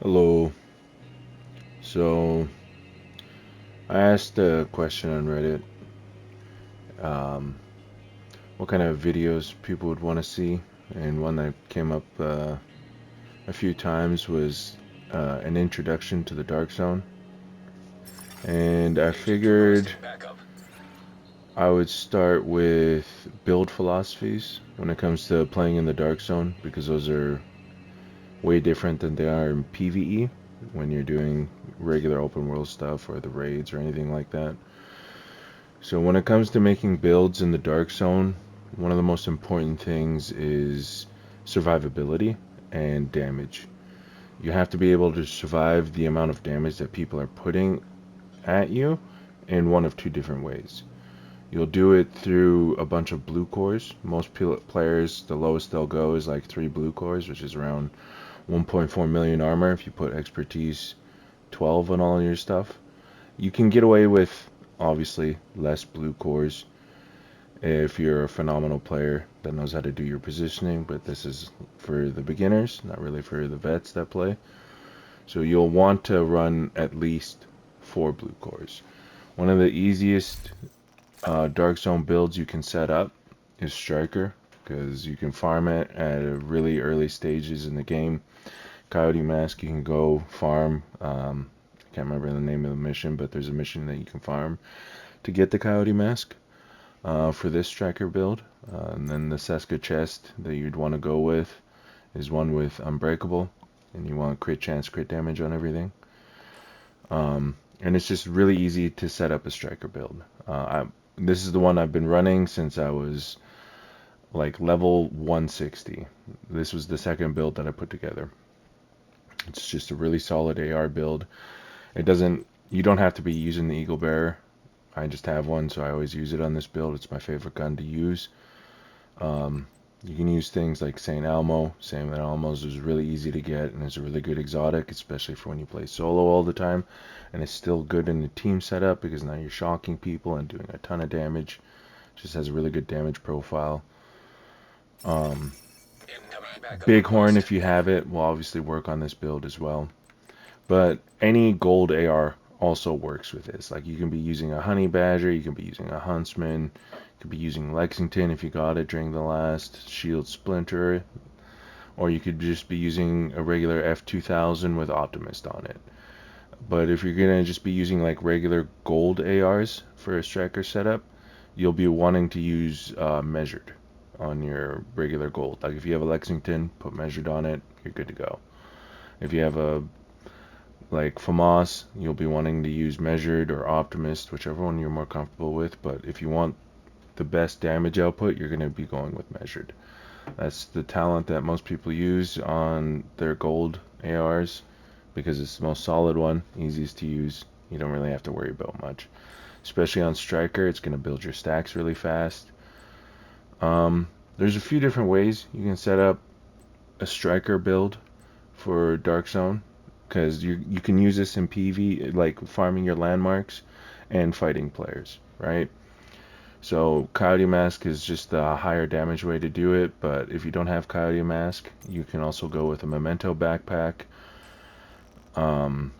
Hello. So I asked a question on Reddit, um, what kind of videos people would want to see, and one that came up a few times was an introduction to the Dark Zone. And I Agent figured requesting backup. I would start with build philosophies when it comes to playing in the Dark Zone, because those are way different than they are in PvE when you're doing regular open world stuff or the raids or anything like that. So when it comes to making builds in the Dark Zone, one of the most important things is survivability and damage. You have to be able to survive the amount of damage that people are putting at you in one of two different ways. You'll do it through a bunch of blue cores. Most players, the lowest they'll go is like 3 blue cores, which is around 1.4 million armor if you put expertise 12 on all your stuff. You can get away with obviously less blue cores if you're a phenomenal player that knows how to do your positioning, but this is for the beginners, not really for the vets that play. So you'll want to run at least 4 blue cores. One of the easiest Dark Zone builds you can set up is Striker, because you can farm it at a really early stages in the game. Coyote Mask, you can go farm. I can't remember the name of the mission, but there's a mission that you can farm to get the Coyote Mask for this striker build. And then the Seska chest that you'd want to go with is one with Unbreakable, and you want crit chance, crit damage on everything. And it's just really easy to set up a striker build. This is the one I've been running since I was like level 160. This was the second build that I put together. It's just a really solid AR build. It doesn't, you don't have to be using the Eagle Bearer. I just have one, so I always use it on this build. It's my favorite gun to use. You can use things like St. Elmo. St. Elmo's is really easy to get and is a really good exotic, especially for when you play solo all the time. And it's still good in the team setup because now you're shocking people and doing a ton of damage. Just has a really good damage profile. Incoming backup Bighorn, request. if you have it, will obviously work on this build as well. But any gold AR also works with this. Like you can be using a Honey Badger, you can be using a Huntsman, you could be using Lexington if you got it during the last Shield Splinter, or you could just be using a regular F2000 with Optimist on it. But if you're gonna just be using like regular gold ARs for a striker setup, you'll be wanting to use measured on your regular gold. Like if you have a Lexington, put measured on it, you're good to go. If you have a like FAMAS, you'll be wanting to use measured or optimist, whichever one you're more comfortable with. But if you want the best damage output, you're going to be going with measured. That's the talent that most people use on their gold ARs because it's the most solid one, easiest to use. You don't really have to worry about much. Especially on Striker, it's going to build your stacks really fast. There's a few different ways you can set up a Striker build for Dark Zone because you can use this in PV, like farming your landmarks and fighting players, right? So Coyote Mask is just the higher damage way to do it, but if you don't have Coyote Mask, you can also go with a Memento backpack, um,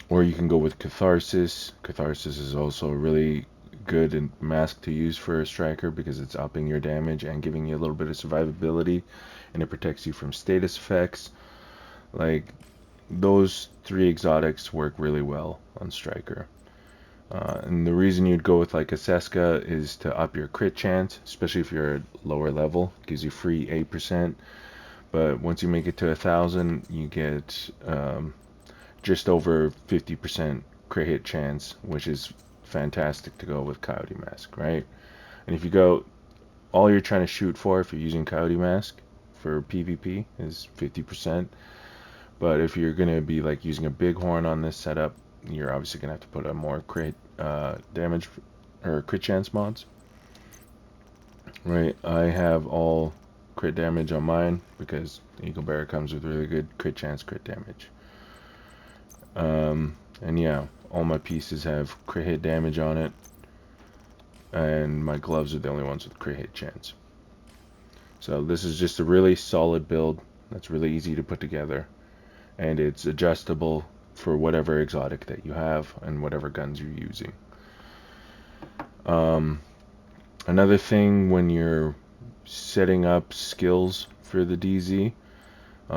or you can go with Catharsis. Catharsis is also a really good mask to use for a striker because it's upping your damage and giving you a little bit of survivability, and it protects you from status effects. Like those three exotics work really well on striker. And the reason you'd go with like a Seska is to up your crit chance, especially if you're at lower level. It gives you free 8%. But once you make it to 1,000, you get just over 50% crit hit chance, which is fantastic to go with Coyote Mask, right? And if you go, all you're trying to shoot for if you're using Coyote Mask for PvP is 50%. But if you're going to be like using a Bighorn on this setup, you're obviously going to have to put a more crit damage or crit chance mods. Right, I have all crit damage on mine because Eagle Bear comes with really good crit chance, crit damage. And yeah, all my pieces have crit hit damage on it, and my gloves are the only ones with crit hit chance. So this is just a really solid build that's really easy to put together. and it's adjustable for whatever exotic that you have and whatever guns you're using. Um, Another thing when you're setting up skills for the DZ,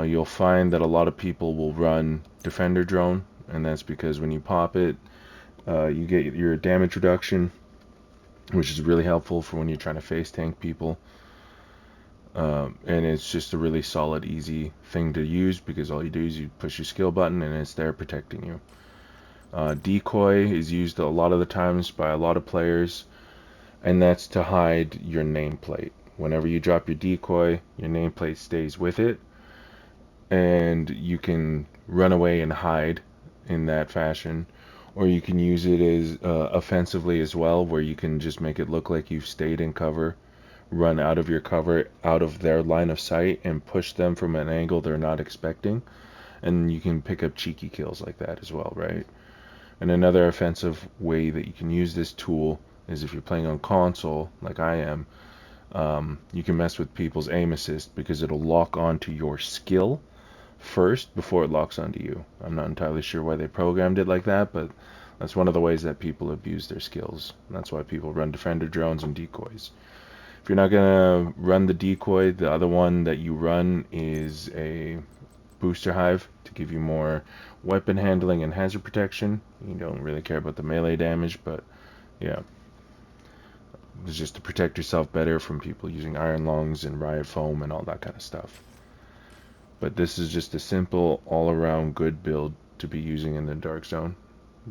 you'll find that a lot of people will run Defender Drone, and that's because when you pop it, you get your damage reduction, which is really helpful for when you're trying to face tank people. And it's just a really solid, easy thing to use because all you do is you push your skill button and it's there protecting you. Decoy is used a lot of the times by a lot of players, and that's to hide your nameplate. Whenever you drop your decoy, your nameplate stays with it, and you can run away and hide in that fashion. Or you can use it as offensively as well, where you can just make it look like you've stayed in cover, run out of your cover, out of their line of sight, and push them from an angle they're not expecting. And you can pick up cheeky kills like that as well, right? And another offensive way that you can use this tool is if you're playing on console, like I am, you can mess with people's aim assist because it'll lock onto your skill first before it locks onto you. I'm not entirely sure why they programmed it like that, but that's one of the ways that people abuse their skills. That's why people run Defender Drones and decoys. If you're not going to run the decoy, the other one that you run is a booster hive to give you more weapon handling and hazard protection. You don't really care about the melee damage, but yeah. It's just to protect yourself better from people using iron lungs and riot foam and all that kind of stuff. But this is just a simple all-around good build to be using in the Dark Zone,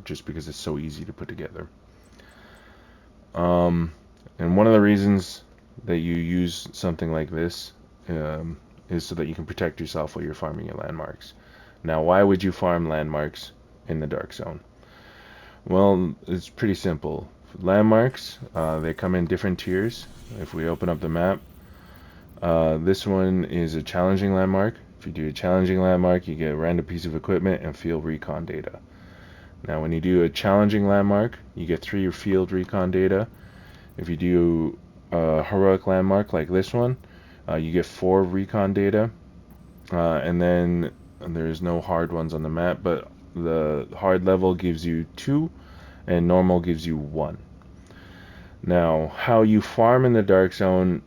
just because it's so easy to put together. And one of the reasons that you use something like this is so that you can protect yourself while you're farming your landmarks. Now, why would you farm landmarks in the Dark Zone? Well, it's pretty simple. Landmarks, they come in different tiers. If we open up the map, this one is a challenging landmark. If you do a challenging landmark, you get a random piece of equipment and field recon data. Now, when you do a challenging landmark, you get 3 field recon data. If you do a heroic landmark like this one, you get 4 recon data. And then there's no hard ones on the map, but the hard level gives you 2 and normal gives you 1. Now, how you farm in the Dark Zone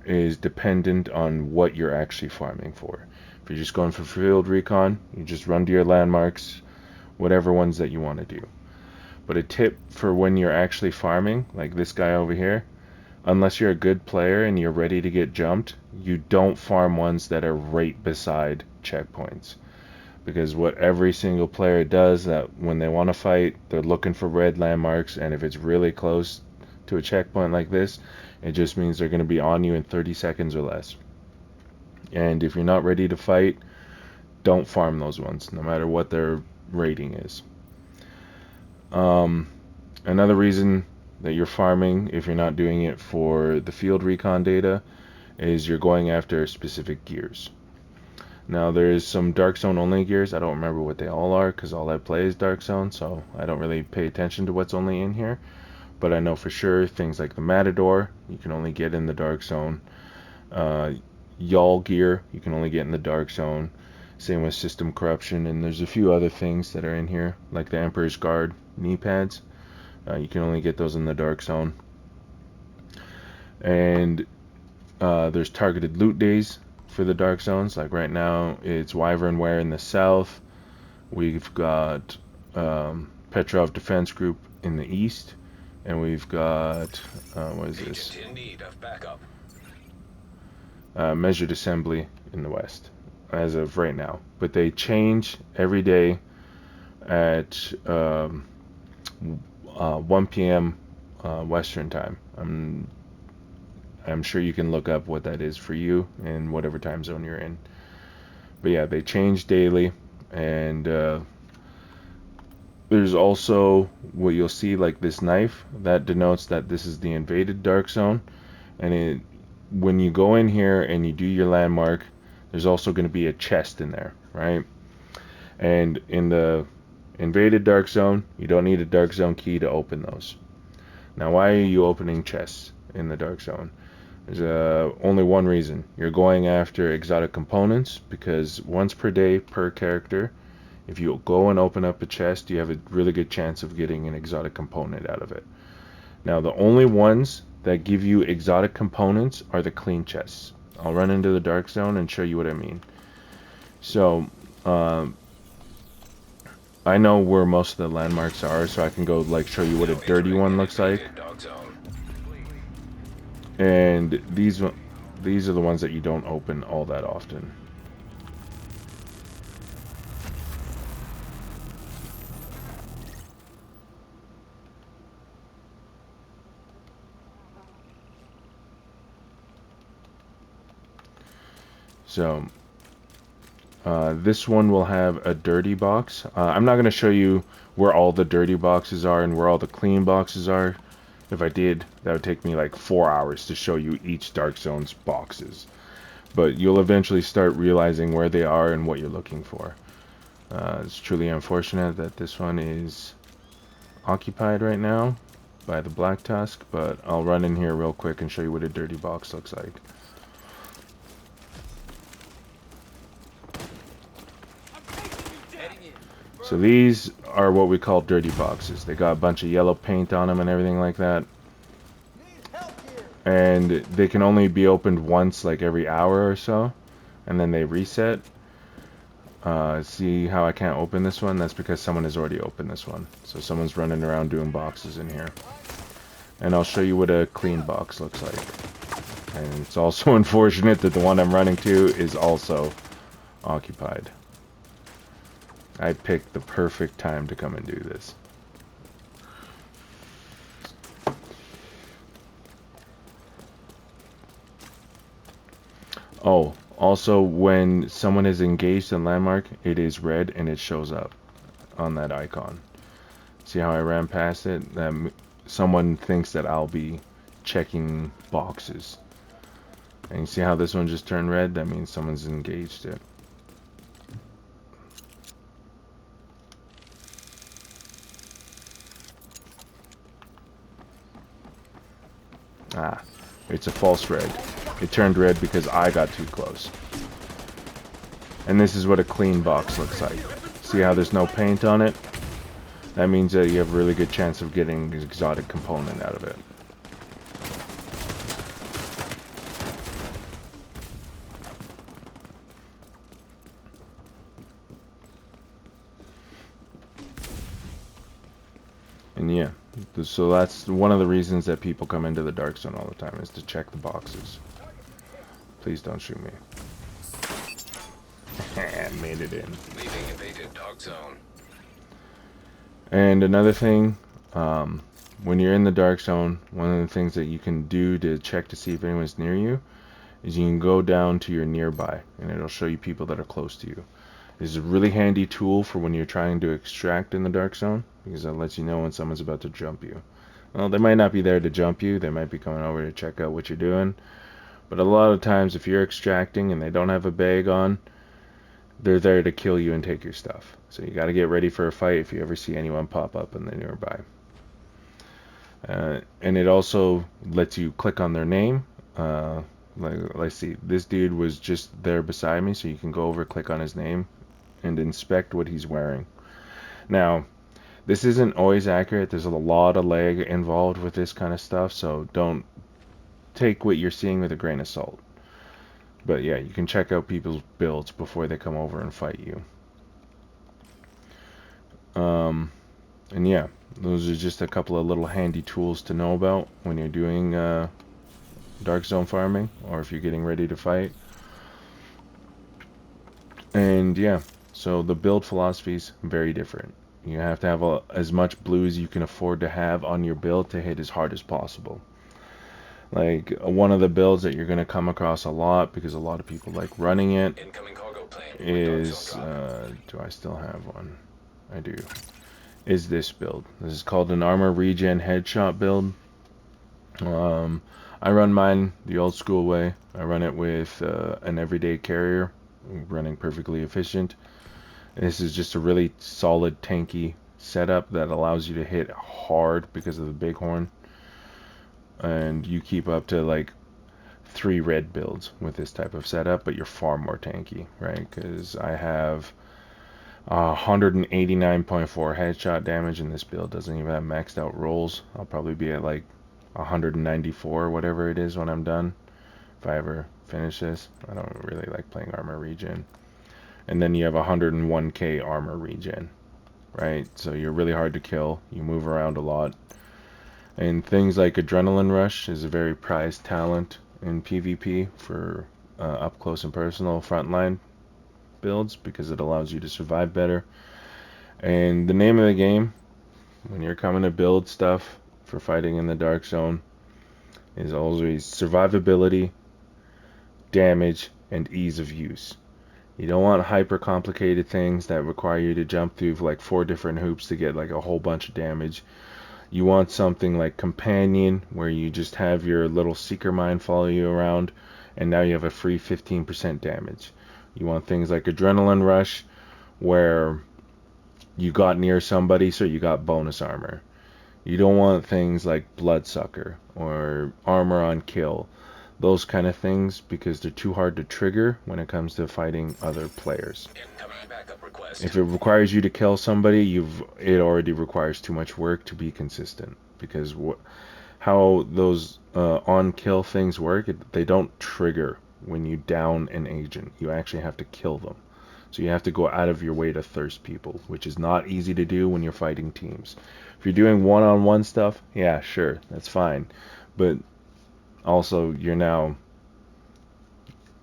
is dependent on what you're actually farming for. If you're just going for field recon, you just run to your landmarks, whatever ones that you want to do. But a tip for when you're actually farming, like this guy over here, unless you're a good player and you're ready to get jumped, you don't farm ones that are right beside checkpoints. Because what every single player does, that when they want to fight, they're looking for red landmarks, and if it's really close to a checkpoint like this, it just means they're going to be on you in 30 seconds or less. And if you're not ready to fight, don't farm those ones, no matter what their rating is. Another reason that you're farming, if you're not doing it for the field recon data, is you're going after specific gears. Now, there's some Dark Zone only gears. I don't remember what they all are because all I play is Dark Zone, so I don't really pay attention to what's only in here. But I know for sure things like the Matador, you can only get in the Dark Zone. Y'all gear, you can only get in the Dark Zone. Same with System Corruption, and there's a few other things that are in here, like the Emperor's Guard knee pads. You can only get those in the Dark Zone. And there's targeted loot days for the Dark Zones. Like right now, it's Wyvern Wear in the south. We've got Petrov Defense Group in the east. And we've got, what is this? In need of backup. Measured Assembly in the west, as of right now. But they change every day at 1 p.m. Western time. I'm sure you can look up what that is for you in whatever time zone you're in. But yeah, they change daily, and there's also what you'll see, like this knife that denotes that this is the invaded Dark Zone. And when you go in here and you do your landmark, there's also going to be a chest in there, right? And in the invaded Dark Zone, you don't need a Dark Zone key to open those. Now, why are you opening chests in the Dark Zone? There's only one reason. You're going after exotic components, because once per day per character, if you go and open up a chest, you have a really good chance of getting an exotic component out of it. Now, the only ones that give you exotic components are the clean chests. I'll run into the dark zone and show you what I mean. So, I know where most of the landmarks are, so I can go like show you what a dirty one looks like. And these are the ones that you don't open all that often. So this one will have a dirty box. I'm not going to show you where all the dirty boxes are and where all the clean boxes are. If I did, that would take me like 4 hours to show you each Dark Zone's boxes. But you'll eventually start realizing where they are and what you're looking for. It's truly unfortunate that this one is occupied right now by the Black Tusk, but I'll run in here real quick and show you what a dirty box looks like. So these are what we call dirty boxes. They got a bunch of yellow paint on them and everything like that. And they can only be opened once, like every hour or so, and then they reset. See how I can't open this one? That's because someone has already opened this one. So someone's running around doing boxes in here. And I'll show you what a clean box looks like. And it's also unfortunate that the one I'm running to is also occupied. I picked the perfect time to come and do this. Oh, also when someone is engaged in landmark, it is red and it shows up on that icon. See how I ran past it? Someone thinks that I'll be checking boxes. And you see how this one just turned red? That means someone's engaged it. Ah, it's a false red. It turned red because I got too close. And this is what a clean box looks like. See how there's no paint on it? That means that you have a really good chance of getting an exotic component out of it. And yeah, so that's one of the reasons that people come into the Dark Zone all the time, is to check the boxes. Please don't shoot me. Made it in. Leaving invaded Dark Zone. And another thing, when you're in the Dark Zone, one of the things that you can do to check to see if anyone's near you is you can go down to your nearby, and it'll show you people that are close to you. This is a really handy tool for when you're trying to extract in the Dark Zone, because it lets you know when someone's about to jump you. Well, they might not be there to jump you, they might be coming over to check out what you're doing, but a lot of times if you're extracting and they don't have a bag on, they're there to kill you and take your stuff. So you got to get ready for a fight if you ever see anyone pop up in the nearby. And it also lets you click on their name. Like, let's see, this dude was just there beside me, so you can go over, click on his name, and inspect what he's wearing. Now, this isn't always accurate. There's a lot of lag involved with this kind of stuff, so don't take what you're seeing with a grain of salt. But yeah, you can check out people's builds before they come over and fight you. And yeah, those are just a couple of little handy tools to know about when you're doing Dark Zone farming, or if you're getting ready to fight. And yeah, so the build philosophy is very different. You have to have as much blue as you can afford to have on your build to hit as hard as possible. Like, one of the builds that you're going to come across a lot, because a lot of people like running it, is, do I still have one? I do. Is this build. This is called an armor regen headshot build. I run mine the old school way. I run it with an everyday carrier, running perfectly efficient. This is just a really solid tanky setup that allows you to hit hard because of the bighorn. And you keep up to like 3 red builds with this type of setup, but you're far more tanky, right? Because I have 189.4 headshot damage, and this build doesn't even have maxed out rolls. I'll probably be at like 194, whatever it is, when I'm done, if I ever finish this. I don't really like playing armor regen. And then you have 101k armor regen, right? So you're really hard to kill. You move around a lot. And things like Adrenaline Rush is a very prized talent in PvP for up close and personal frontline builds, because it allows you to survive better. And the name of the game when you're coming to build stuff for fighting in the Dark Zone is always survivability, damage, and ease of use. You don't want hyper complicated things that require you to jump through like 4 different hoops to get like a whole bunch of damage. You want something like Companion, where you just have your little Seeker Mine follow you around, and now you have a free 15% damage. You want things like Adrenaline Rush, where you got near somebody, so you got bonus armor. You don't want things like Bloodsucker or Armor on Kill, those kind of things, because they're too hard to trigger when it comes to fighting other players. If it requires you to kill somebody, it already requires too much work to be consistent, because how those on-kill things work, they don't trigger when you down an agent. You actually have to kill them. So you have to go out of your way to thirst people, which is not easy to do when you're fighting teams. If you're doing one-on-one stuff, yeah, sure, that's fine. But also, you're now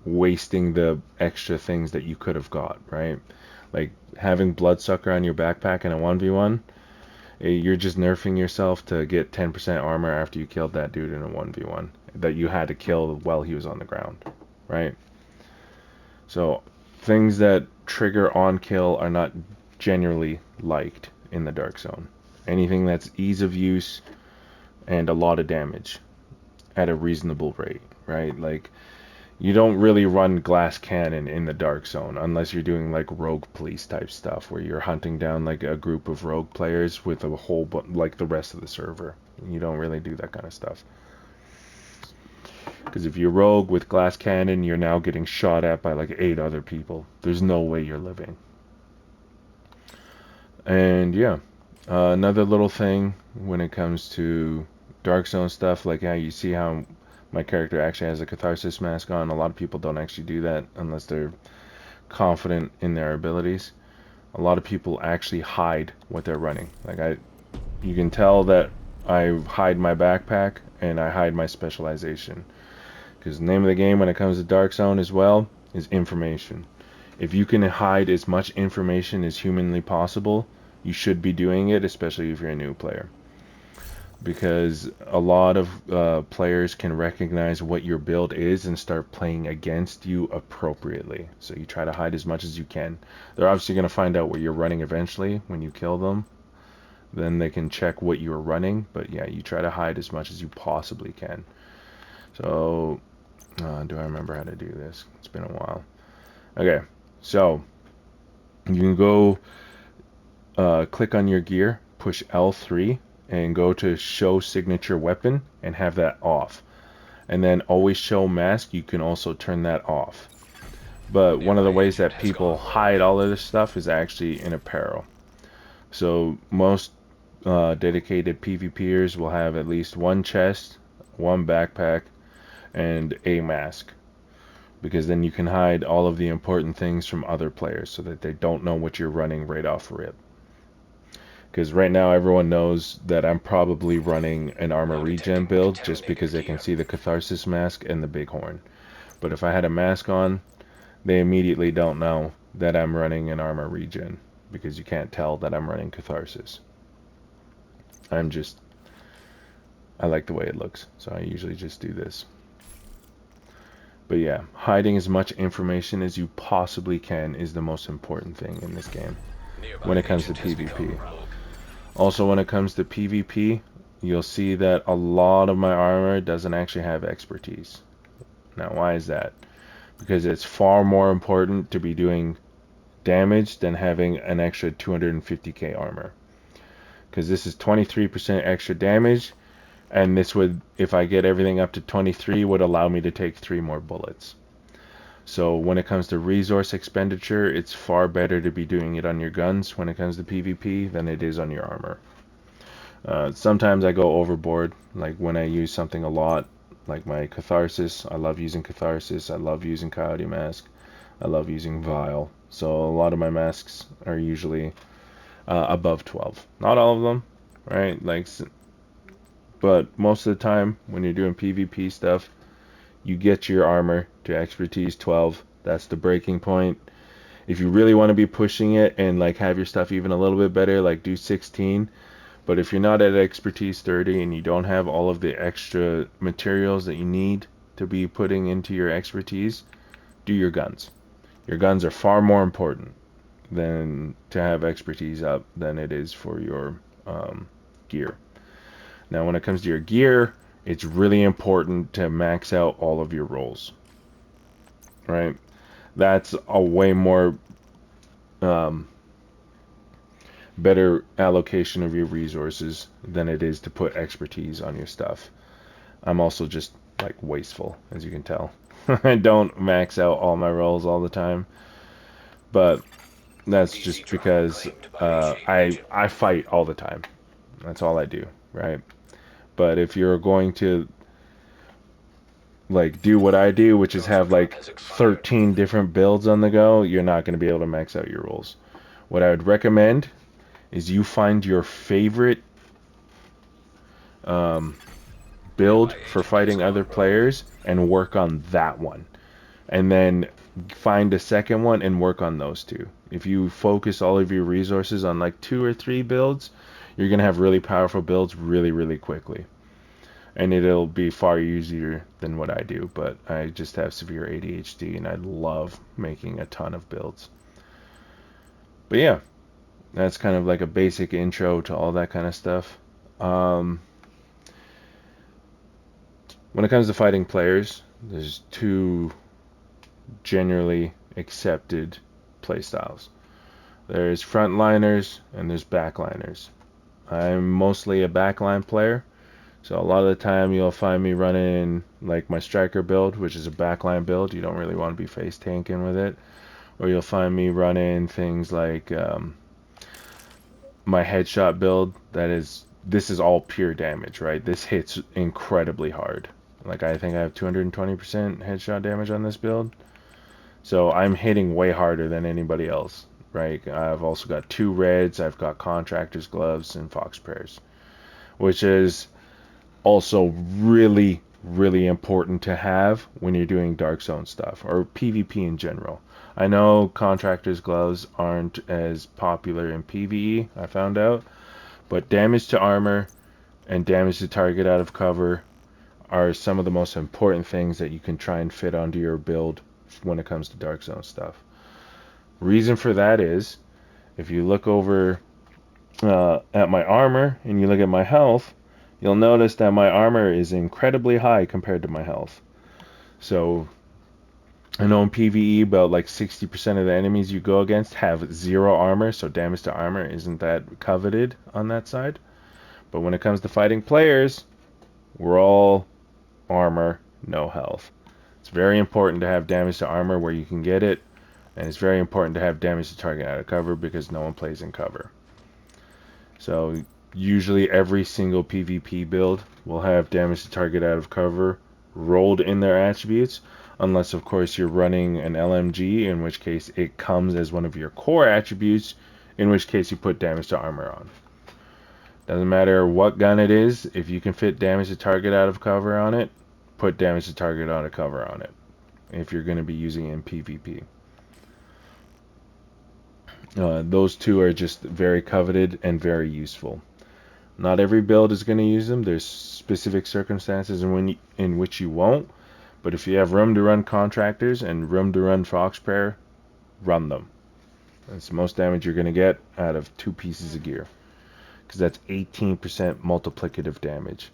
wasting the extra things that you could have got, right? Like having Bloodsucker on your backpack in a 1v1, you're just nerfing yourself to get 10% armor after you killed that dude in a 1v1 that you had to kill while he was on the ground, right? So things that trigger on kill are not generally liked in the Dark Zone. Anything that's ease of use and a lot of damage at a reasonable rate, right? Like, you don't really run Glass Cannon in the Dark Zone unless you're doing like Rogue Police type stuff, where you're hunting down like a group of rogue players with a whole like the rest of the server. You don't really do that kind of stuff, because if you're rogue with Glass Cannon, you're now getting shot at by like 8 other people. There's no way you're living. And yeah, another little thing when it comes to Dark Zone stuff, like how you see how my character actually has a Catharsis mask on. A lot of people don't actually do that unless they're confident in their abilities. A lot of people actually hide what they're running. Like you can tell that I hide my backpack and I hide my specialization, because the name of the game when it comes to Dark Zone as well is information. If you can hide as much information as humanly possible, you should be doing it, especially if you're a new player, because a lot of players can recognize what your build is and start playing against you appropriately. So you try to hide as much as you can. They're obviously going to find out what you're running eventually when you kill them. Then they can check what you're running. But yeah, you try to hide as much as you possibly can. So, do I remember how to do this? It's been a while. Okay, so you can go click on your gear, push L3, and go to show signature weapon and have that off. And then always show mask, you can also turn that off. But one of the ways that people hide all of this stuff is actually in apparel. So most dedicated PvPers will have at least one chest, one backpack, and a mask, because then you can hide all of the important things from other players so that they don't know what you're running right off rip. Because right now everyone knows that I'm probably running an armor regen build just because they can see the Catharsis mask and the bighorn. But if I had a mask on, they immediately don't know that I'm running an armor regen, because you can't tell that I'm running Catharsis. I like the way it looks, so I usually just do this. But yeah, hiding as much information as you possibly can is the most important thing in this game when it comes to PvP. Also, when it comes to PvP, you'll see that a lot of my armor doesn't actually have expertise. Now, why is that? Because it's far more important to be doing damage than having an extra 250k armor. Because this is 23% extra damage And this would, if I get everything up to 23, would allow me to take 3 more bullets. So when it comes to resource expenditure, it's far better to be doing it on your guns when it comes to PvP than it is on your armor. Sometimes I go overboard, like when I use something a lot, like my Catharsis. I love using Catharsis. I love using Coyote Mask. I love using Vile. So a lot of my masks are usually above 12. Not all of them, right? Like, but most of the time when you're doing PvP stuff, you get your armor to expertise 12. That's the breaking point. If you really want to be pushing it and like have your stuff even a little bit better, like do 16. But if you're not at expertise 30 and you don't have all of the extra materials that you need to be putting into your expertise, do your guns. Your guns are far more important than to have expertise up than it is for your gear. Now, when it comes to your gear, it's really important to max out all of your rolls, right? That's a way more better allocation of your resources than it is to put expertise on your stuff. I'm also just like wasteful, as you can tell. I don't max out all my rolls all the time, but that's just because I fight all the time. That's all I do, right? But if you're going to like do what I do, which is have like 13 different builds on the go, you're not going to be able to max out your rolls. What I would recommend is you find your favorite build for fighting other players and work on that one. And then find a second one and work on those two. If you focus all of your resources on like 2 or 3 builds, you're going to have really powerful builds really, really quickly. And it'll be far easier than what I do, but I just have severe ADHD and I love making a ton of builds. But yeah, that's kind of like a basic intro to all that kind of stuff. When it comes to fighting players, there's 2 generally accepted playstyles. There's frontliners and there's backliners. I'm mostly a backline player, so a lot of the time you'll find me running like my striker build, which is a backline build. You don't really want to be face tanking with it. Or you'll find me running things like my headshot build. This is all pure damage, right? This hits incredibly hard. Like I think I have 220% headshot damage on this build. So I'm hitting way harder than anybody else, right? I've also got 2 reds, I've got contractor's gloves and fox prayers, which is also really, really important to have when you're doing Dark Zone stuff or PvP in general. I know contractor's gloves aren't as popular in PvE, I found out, but damage to armor and damage to target out of cover are some of the most important things that you can try and fit onto your build when it comes to Dark Zone stuff. Reason for that is, if you look over at my armor and you look at my health, you'll notice that my armor is incredibly high compared to my health. So I know in PvE about like 60% of the enemies you go against have 0 armor, so damage to armor isn't that coveted on that side. But when it comes to fighting players, we're all armor, no health. It's very important to have damage to armor where you can get it, and it's very important to have damage to target out of cover because no one plays in cover. So usually every single PvP build will have damage to target out of cover rolled in their attributes, unless of course you're running an LMG, in which case it comes as one of your core attributes, in which case you put damage to armor on. Doesn't matter what gun it is, if you can fit damage to target out of cover on it, put damage to target out of cover on it if you're going to be using it in PvP. Those 2 are just very coveted and very useful. Not every build is going to use them. There's specific circumstances in which you won't. But if you have room to run contractors and room to run fox prayer, run them. That's the most damage you're going to get out of 2 pieces of gear, because that's 18% multiplicative damage.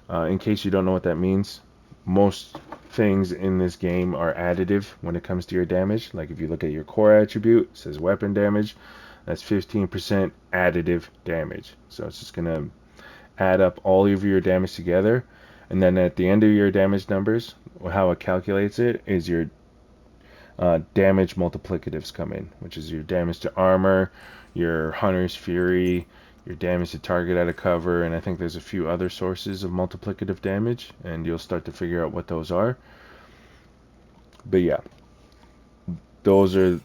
In case you don't know what that means, most things in this game are additive when it comes to your damage. Like if you look at your core attribute, it says weapon damage. That's 15% additive damage. So it's just going to add up all of your damage together, and then at the end of your damage numbers, how it calculates it is your damage multiplicatives come in, which is your damage to armor, your Hunter's Fury, your damage to target out of cover, and I think there's a few other sources of multiplicative damage, and you'll start to figure out what those are. But yeah, those are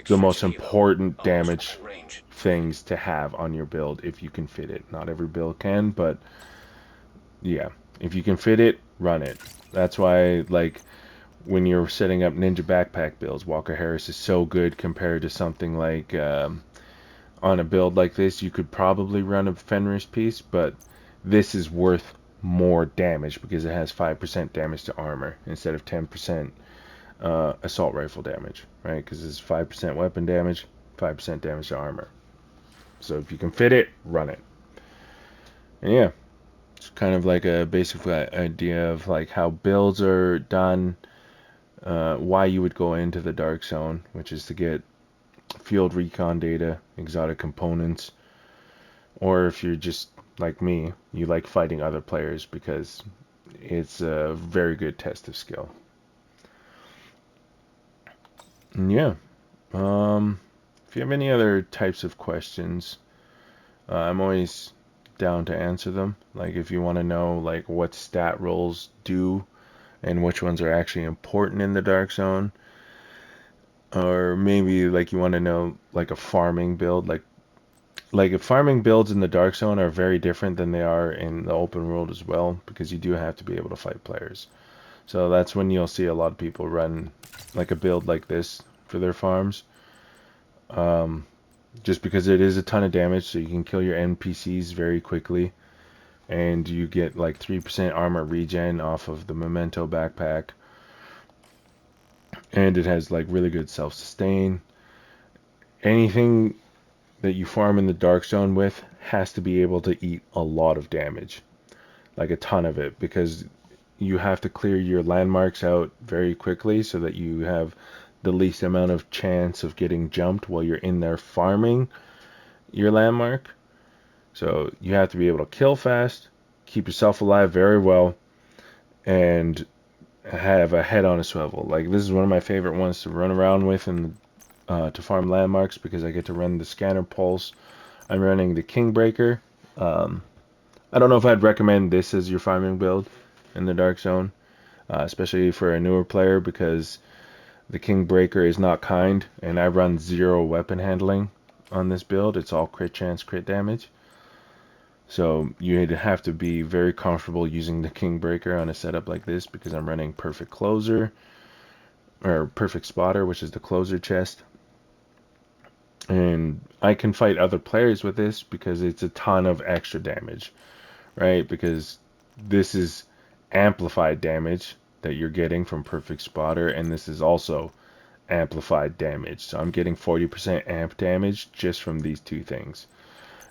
the most important damage things to have on your build if you can fit it. Not every build can, but yeah, if you can fit it, run it. That's why, like, when you're setting up ninja backpack builds, Walker Harris is so good compared to something like on a build like this, you could probably run a Fenris piece, but this is worth more damage because it has 5% damage to armor instead of 10% assault rifle damage, right? Because it's 5% weapon damage, 5% damage to armor. So if you can fit it, run it. And yeah, it's kind of like a basic idea of like how builds are done, why you would go into the Dark Zone, which is to get field recon data, exotic components, or if you're just like me, you like fighting other players because it's a very good test of skill. And yeah, if you have any other types of questions, I'm always down to answer them. Like if you want to know like what stat rolls do and which ones are actually important in the Dark Zone, or maybe like you want to know like a farming build, like if farming builds in the Dark Zone are very different than they are in the open world as well, because you do have to be able to fight players. So that's when you'll see a lot of people run like a build like this for their farms. Just because it is a ton of damage, so you can kill your NPCs very quickly, and you get like 3% armor regen off of the Memento backpack, and it has like really good self-sustain. Anything that you farm in the Dark Zone with has to be able to eat a lot of damage, like a ton of it, because you have to clear your landmarks out very quickly so that you have the least amount of chance of getting jumped while you're in there farming your landmark. So you have to be able to kill fast, keep yourself alive very well, and have a head on a swivel. Like this is one of my favorite ones to run around with and to farm landmarks because I get to run the scanner pulse. I'm running the Kingbreaker. I don't know if I'd recommend this as your farming build in the Dark Zone, especially for a newer player because the Kingbreaker is not kind, and I run 0 weapon handling on this build. It's all crit chance, crit damage. So you'd have to be very comfortable using the Kingbreaker on a setup like this because I'm running Perfect Closer, or Perfect Spotter, which is the closer chest. And I can fight other players with this because it's a ton of extra damage, right? Because this is amplified damage that you're getting from Perfect Spotter, and this is also amplified damage. So I'm getting 40% amp damage just from these two things.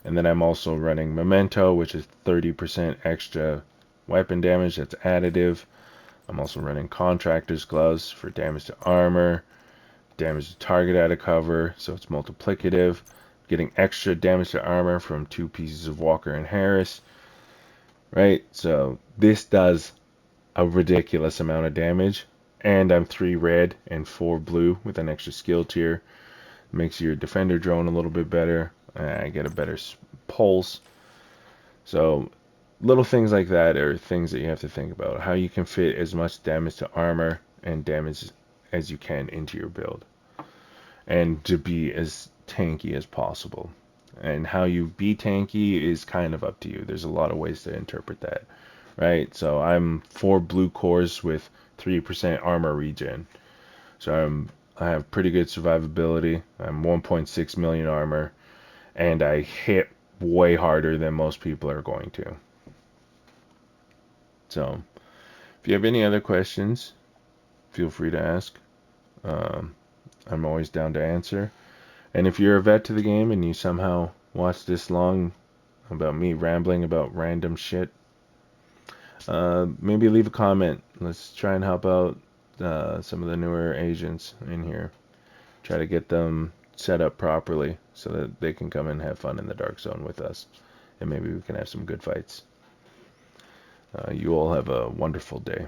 And then I'm also running Memento, which is 30% extra weapon damage. That's additive. I'm also running Contractor's Gloves for damage to armor, damage to target out of cover, so it's multiplicative. Getting extra damage to armor from 2 pieces of Walker and Harris, right? So this does a ridiculous amount of damage. And I'm 3 red and 4 blue with an extra skill tier. Makes your defender drone a little bit better. I get a better pulse. So little things like that are things that you have to think about. How you can fit as much damage to armor and damage as you can into your build. And to be as tanky as possible. And how you be tanky is kind of up to you. There's a lot of ways to interpret that. Right? So I'm 4 blue cores with 3% armor regen. So I have pretty good survivability. I'm 1.6 million armor, and I hit way harder than most people are going to. So, if you have any other questions, feel free to ask. I'm always down to answer. And if you're a vet to the game and you somehow watch this long about me rambling about random shit, maybe leave a comment. Let's try and help out some of the newer agents in here. Try to get them set up properly so that they can come and have fun in the Dark Zone with us and maybe we can have some good fights. You all have a wonderful day.